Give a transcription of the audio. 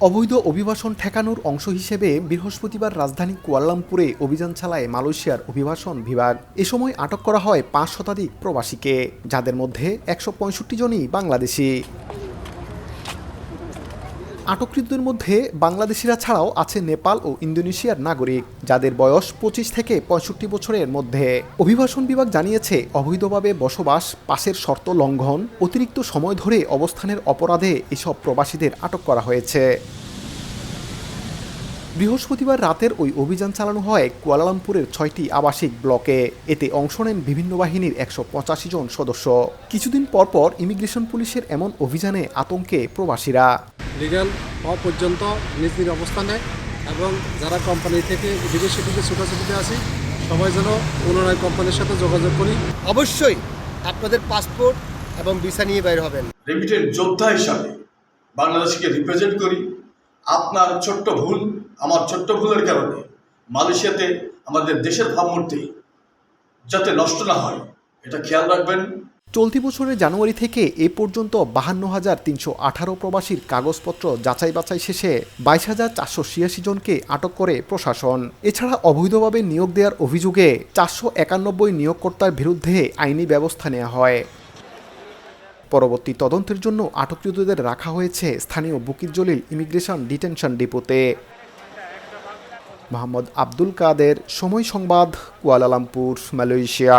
অবৈধ অভিবাসন ঠেকানোর অংশ হিসেবে বৃহস্পতিবার রাজধানী কুয়ালালামপুরে অভিযান চালায় মালয়েশিয়ার অভিবাসন বিভাগ। এ সময় আটক করা হয় ৫ শতাধিক প্রবাসীকে, যাদের মধ্যে ১৬৫ জনই বাংলাদেশি। আটককৃতদের মধ্যে বাংলাদেশিরা ছাড়াও আছে নেপাল ও ইন্দোনেশিয়ার নাগরিক, যাদের বয়স ২৫ থেকে ৬৫ বছরের মধ্যে। অভিবাসন বিভাগ জানিয়েছে, অবৈধভাবে বসবাস, পাসের শর্ত লঙ্ঘন, অতিরিক্ত সময় ধরে অবস্থানের অপরাধে এসব প্রবাসীদের আটক করা হয়েছে। বৃহস্পতিবার রাতের ওই অভিযান চালানো হয় কুয়ালালামপুরের ৬টি আবাসিক ব্লকে। এতে অংশ নেন বিভিন্ন বাহিনীর ১৮৫ জন সদস্য। কিছুদিন পর ইমিগ্রেশন পুলিশের এমন অভিযানে আতঙ্কে প্রবাসীরা। লিগ্যাল হওয়া পর্যন্ত নিজ নিজ অবস্থানে এবং যারা কোম্পানি থেকে বিদেশি থেকে ছোটাছুটিতে আসি সবাই যেন পুনরায় কোম্পানির সাথে যোগাযোগ করি। অবশ্যই আপনাদের পাসপোর্ট এবং ভিসা নিয়ে বাইর হবেন। রেমিটেন্স যোদ্ধা হিসাবে বাংলাদেশকে রিপ্রেজেন্ট করি। আপনার ছোট্ট ভুল, আমার ছোট্ট ভুলের কারণে মালয়েশিয়াতে আমাদের দেশের ভাবমূর্তি যাতে নষ্ট না হয়, এটা খেয়াল রাখবেন। চলতি বছরের জানুয়ারি থেকে এ পর্যন্ত ৫২,৩১৮ প্রবাসীর কাগজপত্র যাচাই বাছাই শেষে ২২,৪৮৬ জনকে আটক করে প্রশাসন। এছাড়া অবৈধভাবে নিয়োগ দেওয়ার অভিযোগে ৪৯১ নিয়োগকর্তার বিরুদ্ধে আইনি ব্যবস্থা নেওয়া হয়। পরবর্তী তদন্তের জন্য আটককৃতদের রাখা হয়েছে স্থানীয় বুকির জলিল ইমিগ্রেশন ডিটেনশন ডিপোতে। মোহাম্মদ আব্দুল কাদের, সময় সংবাদ, কুয়ালালামপুর, মালয়েশিয়া।